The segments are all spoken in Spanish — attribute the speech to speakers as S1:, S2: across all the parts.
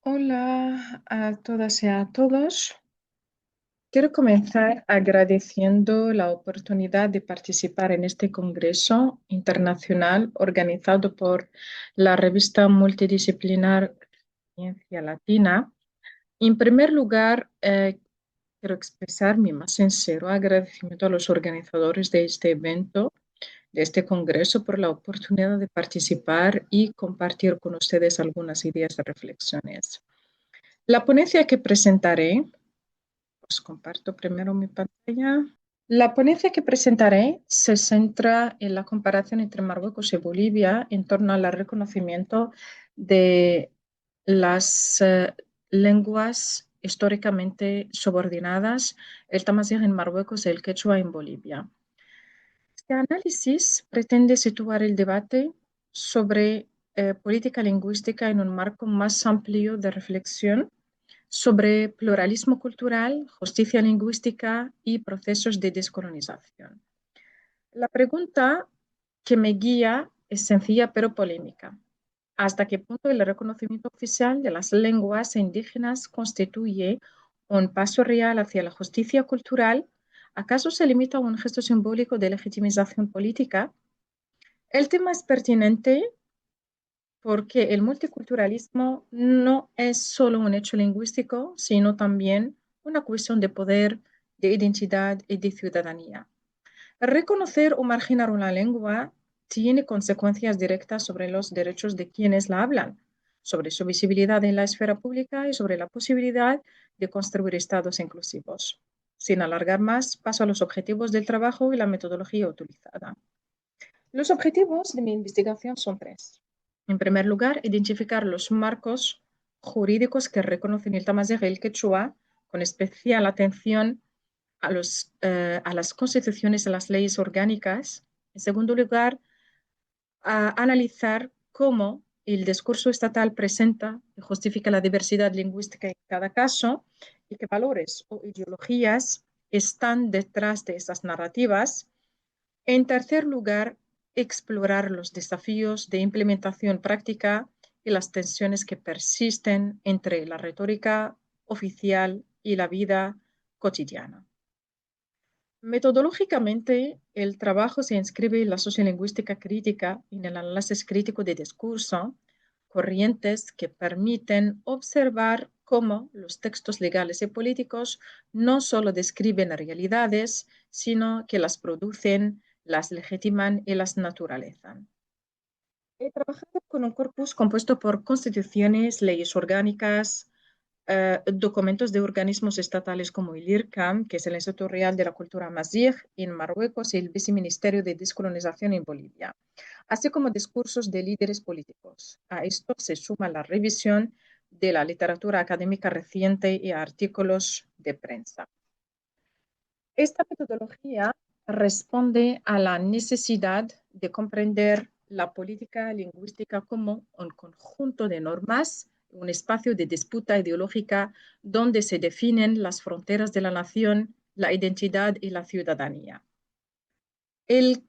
S1: Hola a todas y a todos. Quiero comenzar agradeciendo la oportunidad de participar en este congreso internacional organizado por la revista multidisciplinar Ciencia Latina. En primer lugar, quiero expresar mi más sincero agradecimiento a los organizadores de este evento, de este congreso, por la oportunidad de participar y compartir con ustedes algunas ideas y reflexiones. La ponencia que presentaré, pues comparto primero mi pantalla. La ponencia que presentaré se centra en la comparación entre Marruecos y Bolivia en torno al reconocimiento de las lenguas históricamente subordinadas, el tamazight en Marruecos y el quechua en Bolivia. Este análisis pretende situar el debate sobre política lingüística en un marco más amplio de reflexión sobre pluralismo cultural, justicia lingüística y procesos de descolonización. La pregunta que me guía es sencilla pero polémica. ¿Hasta qué punto el reconocimiento oficial de las lenguas indígenas constituye un paso real hacia la justicia cultural? ¿Acaso se limita a un gesto simbólico de legitimización política? El tema es pertinente porque el multiculturalismo no es solo un hecho lingüístico, sino también una cuestión de poder, de identidad y de ciudadanía. Reconocer o marginar una lengua tiene consecuencias directas sobre los derechos de quienes la hablan, sobre su visibilidad en la esfera pública y sobre la posibilidad de construir estados inclusivos. Sin alargar más, paso a los objetivos del trabajo y la metodología utilizada. Los objetivos de mi investigación son tres. En primer lugar, identificar los marcos jurídicos que reconocen el tamazight y el quechua, con especial atención a las constituciones y las leyes orgánicas. En segundo lugar, a analizar cómo el discurso estatal presenta y justifica la diversidad lingüística en cada caso y qué valores o ideologías están detrás de esas narrativas. En tercer lugar, explorar los desafíos de implementación práctica y las tensiones que persisten entre la retórica oficial y la vida cotidiana. Metodológicamente, el trabajo se inscribe en la sociolingüística crítica y en el análisis crítico de discurso, corrientes que permiten observar cómo los textos legales y políticos no solo describen realidades, sino que las producen, las legitiman y las naturalizan. He trabajado con un corpus compuesto por constituciones, leyes orgánicas, documentos de organismos estatales como el IRCAM, que es el Instituto Real de la Cultura Amazigh en Marruecos y el Viceministerio de Descolonización en Bolivia, así como discursos de líderes políticos. A esto se suma la revisión de la literatura académica reciente y artículos de prensa. Esta metodología responde a la necesidad de comprender la política lingüística como un conjunto de normas, un espacio de disputa ideológica donde se definen las fronteras de la nación, la identidad y la ciudadanía. El,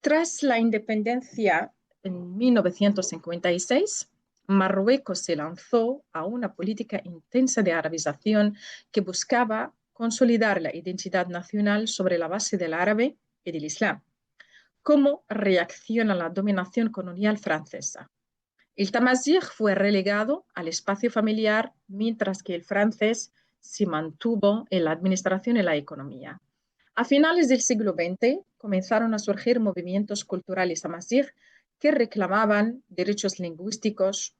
S1: Tras la independencia en 1956, Marruecos se lanzó a una política intensa de arabización que buscaba consolidar la identidad nacional sobre la base del árabe y del islam, como reacción a la dominación colonial francesa. El tamazight fue relegado al espacio familiar, mientras que el francés se mantuvo en la administración y la economía. A finales del siglo XX comenzaron a surgir movimientos culturales amazigh que reclamaban derechos lingüísticos.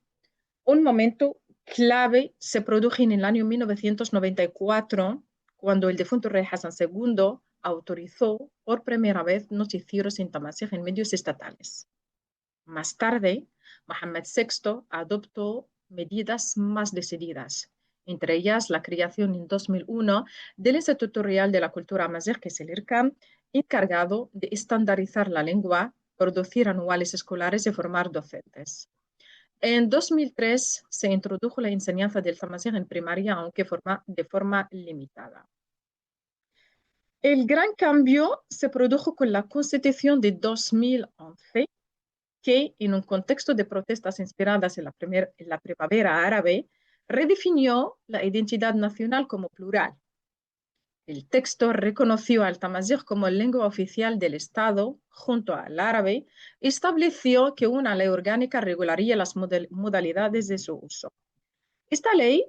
S1: Un momento clave se produjo en el año 1994, cuando el difunto rey Hassan II autorizó por primera vez noticieros en tamazight en medios estatales. Más tarde, Mohammed VI adoptó medidas más decididas, entre ellas la creación en 2001 del Instituto Real de la Cultura Amazigh, que es el IRCAM, encargado de estandarizar la lengua, producir anuales escolares y formar docentes. En 2003 se introdujo la enseñanza del tamazight en primaria, aunque de forma limitada. El gran cambio se produjo con la Constitución de 2011, que en un contexto de protestas inspiradas en la primavera árabe redefinió la identidad nacional como plural. El texto reconoció al tamazight como lengua oficial del Estado junto al árabe y estableció que una ley orgánica regularía las modalidades de su uso. Esta ley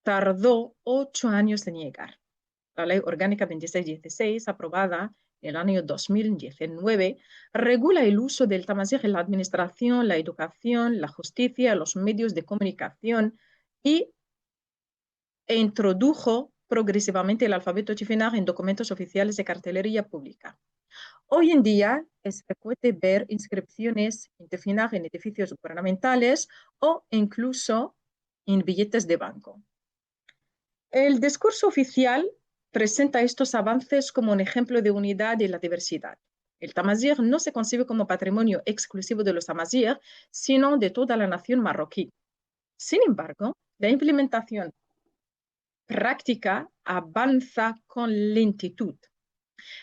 S1: tardó 8 años en llegar. La Ley Orgánica 2616, aprobada en el año 2019, regula el uso del tamazight en la administración, la educación, la justicia, los medios de comunicación y introdujo progresivamente el alfabeto chifinaj en documentos oficiales de cartelería pública. Hoy en día es frecuente ver inscripciones en tifinaj en edificios gubernamentales o incluso en billetes de banco. El discurso oficial presenta estos avances como un ejemplo de unidad y la diversidad. El tamazight no se concibe como patrimonio exclusivo de los amazigh, sino de toda la nación marroquí. Sin embargo, la implementación práctica avanza con lentitud.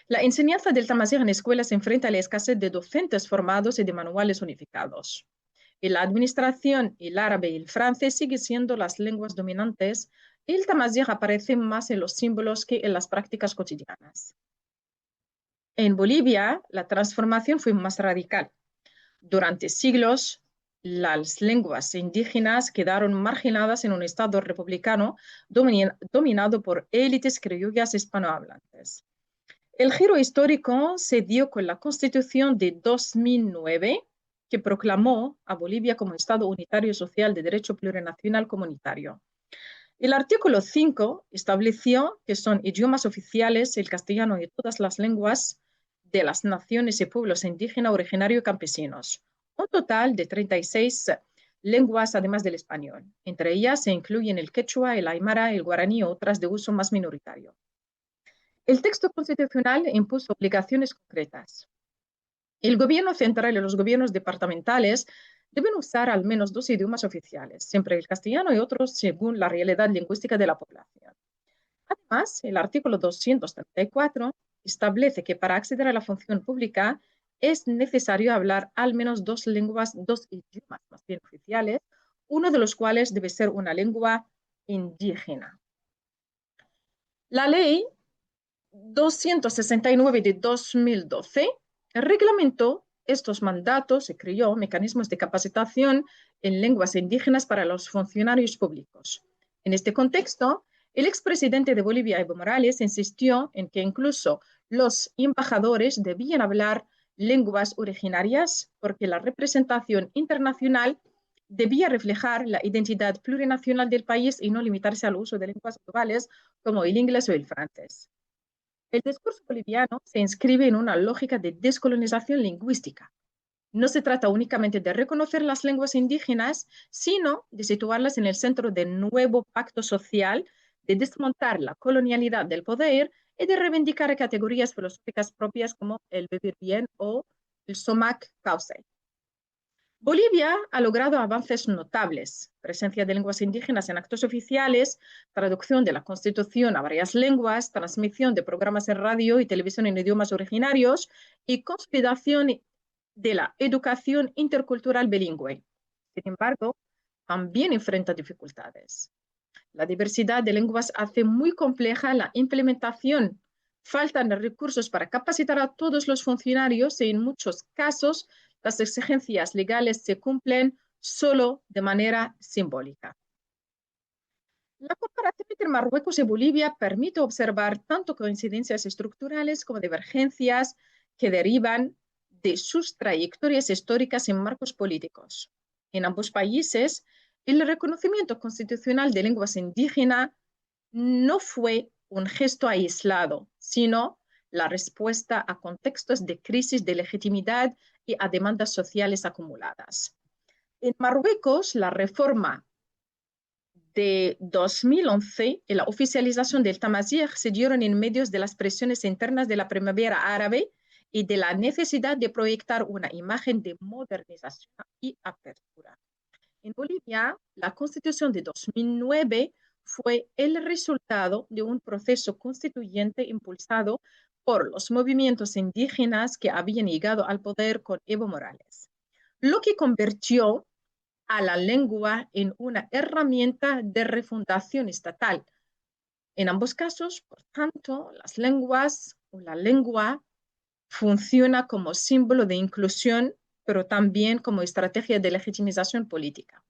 S1: La enseñanza del tamazight en escuelas se enfrenta a la escasez de docentes formados y de manuales unificados. En la administración, el árabe y el francés siguen siendo las lenguas dominantes y el tamazight aparece más en los símbolos que en las prácticas cotidianas. En Bolivia, la transformación fue más radical. Durante siglos, las lenguas indígenas quedaron marginadas en un Estado republicano dominado por élites criollas hispanohablantes. El giro histórico se dio con la Constitución de 2009, que proclamó a Bolivia como Estado unitario social de derecho plurinacional comunitario. El artículo 5 estableció que son idiomas oficiales el castellano y todas las lenguas de las naciones y pueblos indígenas, originarios y campesinos. Un total de 36 lenguas, además del español. Entre ellas se incluyen el quechua, el aymara, el guaraní y otras de uso más minoritario. El texto constitucional impuso obligaciones concretas. El gobierno central y los gobiernos departamentales deben usar al menos 2 idiomas oficiales, siempre el castellano y otros según la realidad lingüística de la población. Además, el artículo 234 establece que para acceder a la función pública es necesario hablar al menos 2 idiomas más bien oficiales, uno de los cuales debe ser una lengua indígena. La ley 269 de 2012 reglamentó estos mandatos y creó mecanismos de capacitación en lenguas indígenas para los funcionarios públicos. En este contexto, el expresidente de Bolivia, Evo Morales, insistió en que incluso los embajadores debían hablar lenguas originarias porque la representación internacional debía reflejar la identidad plurinacional del país y no limitarse al uso de lenguas globales como el inglés o el francés. El discurso boliviano se inscribe en una lógica de descolonización lingüística. No se trata únicamente de reconocer las lenguas indígenas, sino de situarlas en el centro del nuevo pacto social, de desmontar la colonialidad del poder y de reivindicar categorías filosóficas propias como el vivir bien o el somak causay. Bolivia ha logrado avances notables, presencia de lenguas indígenas en actos oficiales, traducción de la Constitución a varias lenguas, transmisión de programas en radio y televisión en idiomas originarios y consolidación de la educación intercultural bilingüe. Sin embargo, también enfrenta dificultades. La diversidad de lenguas hace muy compleja la implementación. Faltan recursos para capacitar a todos los funcionarios y en muchos casos las exigencias legales se cumplen solo de manera simbólica. La comparación entre Marruecos y Bolivia permite observar tanto coincidencias estructurales como divergencias que derivan de sus trayectorias históricas en marcos políticos. En ambos países, el reconocimiento constitucional de lenguas indígenas no fue un gesto aislado, sino la respuesta a contextos de crisis de legitimidad y a demandas sociales acumuladas. En Marruecos, la reforma de 2011 y la oficialización del tamazight se dieron en medio de las presiones internas de la primavera árabe y de la necesidad de proyectar una imagen de modernización y apertura. En Bolivia, la Constitución de 2009 fue el resultado de un proceso constituyente impulsado por los movimientos indígenas que habían llegado al poder con Evo Morales, lo que convirtió a la lengua en una herramienta de refundación estatal. En ambos casos, por tanto, las lenguas o la lengua funciona como símbolo de inclusión, pero también como estrategia de legitimización política.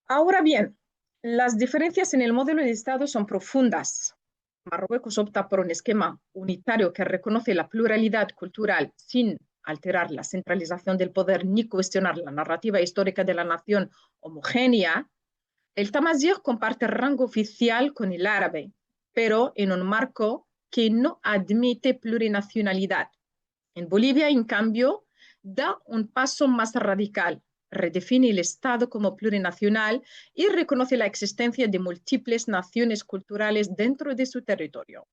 S1: Ahora bien, las diferencias en el modelo de Estado son profundas. Marruecos opta por un esquema unitario que reconoce la pluralidad cultural sin alterar la centralización del poder ni cuestionar la narrativa histórica de la nación homogénea. El Tamazight comparte rango oficial con el árabe, pero en un marco que no admite plurinacionalidad. En Bolivia, en cambio, da un paso más radical, redefine el Estado como plurinacional y reconoce la existencia de múltiples naciones culturales dentro de su territorio.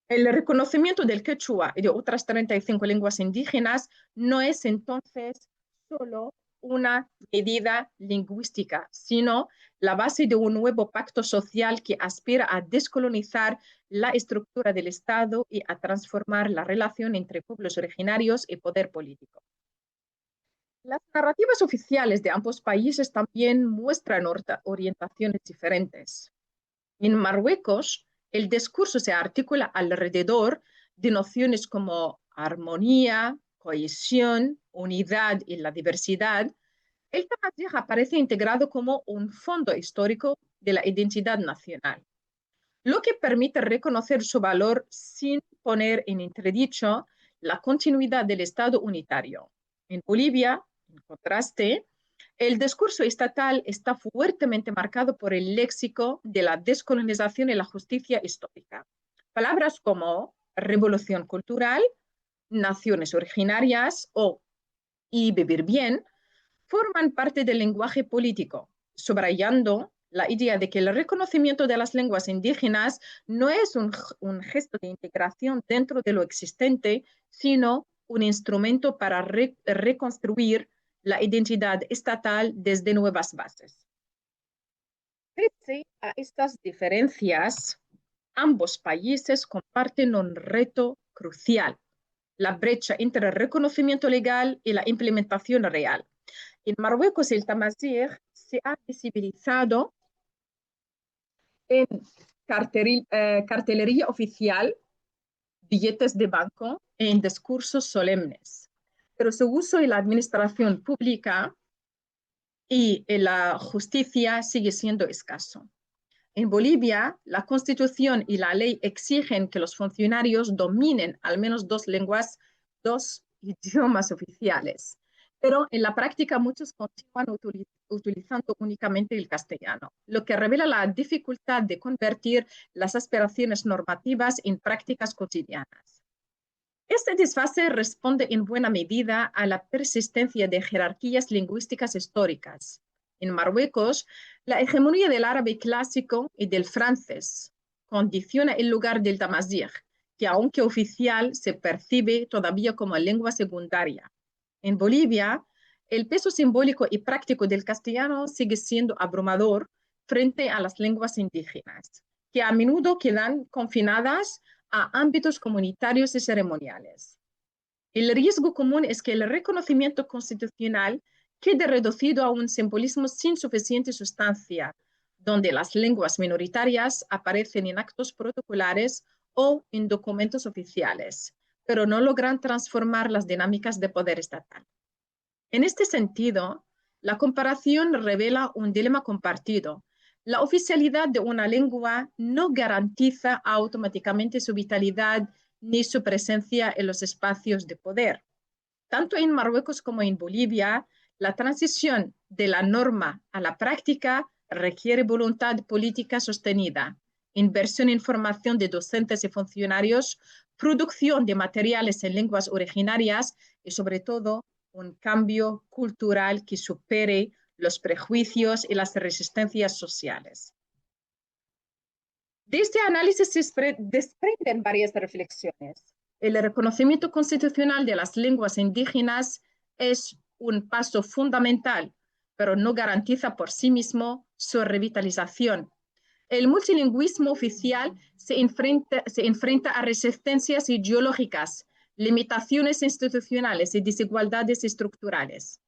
S1: El reconocimiento del quechua y de otras 35 lenguas indígenas no es entonces solo una medida lingüística, sino la base de un nuevo pacto social que aspira a descolonizar la estructura del Estado y a transformar la relación entre pueblos originarios y poder político. Las narrativas oficiales de ambos países también muestran orientaciones diferentes. En Marruecos, el discurso se articula alrededor de nociones como armonía, cohesión, unidad y la diversidad. El Tamazight aparece integrado como un fondo histórico de la identidad nacional, lo que permite reconocer su valor sin poner en entredicho la continuidad del Estado unitario. En Bolivia, en contraste, el discurso estatal está fuertemente marcado por el léxico de la descolonización y la justicia histórica. Palabras como revolución cultural, naciones originarias o y vivir bien forman parte del lenguaje político, subrayando la idea de que el reconocimiento de las lenguas indígenas no es un gesto de integración dentro de lo existente, sino un instrumento para reconstruir la identidad estatal desde nuevas bases. Pese a estas diferencias, ambos países comparten un reto crucial, la brecha entre el reconocimiento legal y la implementación real. En Marruecos, el Tamazight se ha visibilizado en cartelería oficial, billetes de banco e en discursos solemnes, pero su uso en la administración pública y en la justicia sigue siendo escaso. En Bolivia, la Constitución y la ley exigen que los funcionarios dominen al menos dos lenguas, dos idiomas oficiales, pero en la práctica muchos continúan utilizando únicamente el castellano, lo que revela la dificultad de convertir las aspiraciones normativas en prácticas cotidianas. Este desfase responde en buena medida a la persistencia de jerarquías lingüísticas históricas. En Marruecos, la hegemonía del árabe clásico y del francés condiciona el lugar del tamazight, que aunque oficial se percibe todavía como lengua secundaria. En Bolivia, el peso simbólico y práctico del castellano sigue siendo abrumador frente a las lenguas indígenas, que a menudo quedan confinadas a ámbitos comunitarios y ceremoniales. El riesgo común es que el reconocimiento constitucional quede reducido a un simbolismo sin suficiente sustancia, donde las lenguas minoritarias aparecen en actos protocolares o en documentos oficiales, pero no logran transformar las dinámicas de poder estatal. En este sentido, la comparación revela un dilema compartido. La oficialidad de una lengua no garantiza automáticamente su vitalidad ni su presencia en los espacios de poder. Tanto en Marruecos como en Bolivia, la transición de la norma a la práctica requiere voluntad política sostenida, inversión en formación de docentes y funcionarios, producción de materiales en lenguas originarias y, sobre todo, un cambio cultural que supere los prejuicios y las resistencias sociales. De este análisis se desprenden varias reflexiones. El reconocimiento constitucional de las lenguas indígenas es un paso fundamental, pero no garantiza por sí mismo su revitalización. El multilingüismo oficial se enfrenta a resistencias ideológicas, limitaciones institucionales y desigualdades estructurales.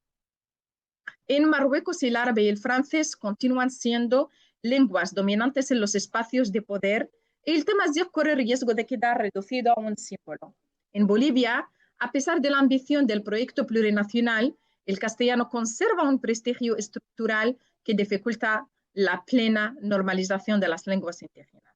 S1: En Marruecos, el árabe y el francés continúan siendo lenguas dominantes en los espacios de poder y el Tamazight corre riesgo de quedar reducido a un símbolo. En Bolivia, a pesar de la ambición del proyecto plurinacional, el castellano conserva un prestigio estructural que dificulta la plena normalización de las lenguas indígenas.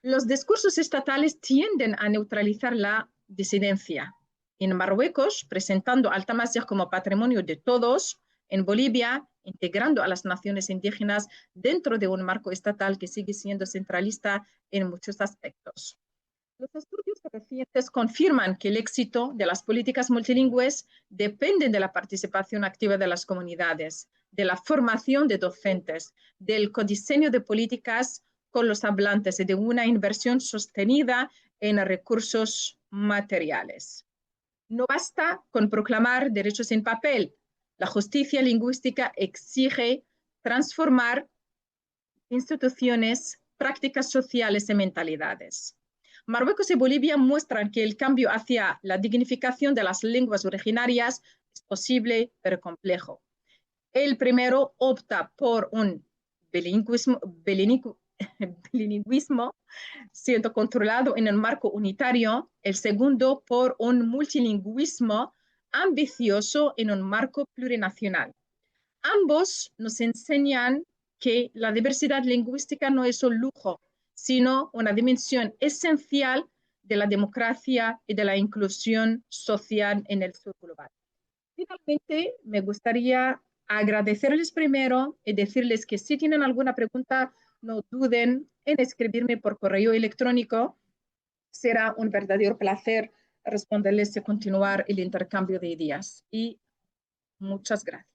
S1: Los discursos estatales tienden a neutralizar la disidencia. En Marruecos, presentando al Tamazight como patrimonio de todos; en Bolivia, integrando a las naciones indígenas dentro de un marco estatal que sigue siendo centralista en muchos aspectos. Los estudios recientes confirman que el éxito de las políticas multilingües depende de la participación activa de las comunidades, de la formación de docentes, del codiseño de políticas con los hablantes y de una inversión sostenida en recursos materiales. No basta con proclamar derechos en papel. La justicia lingüística exige transformar instituciones, prácticas sociales y mentalidades. Marruecos y Bolivia muestran que el cambio hacia la dignificación de las lenguas originarias es posible, pero complejo. El primero opta por un bilingüismo siendo controlado en el marco unitario, el segundo por un multilingüismo ambicioso en un marco plurinacional. Ambos nos enseñan que la diversidad lingüística no es un lujo, sino una dimensión esencial de la democracia y de la inclusión social en el sur global. Finalmente, me gustaría agradecerles primero y decirles que si tienen alguna pregunta, no duden en escribirme por correo electrónico. Será un verdadero placer responderles y continuar el intercambio de ideas. Y muchas gracias.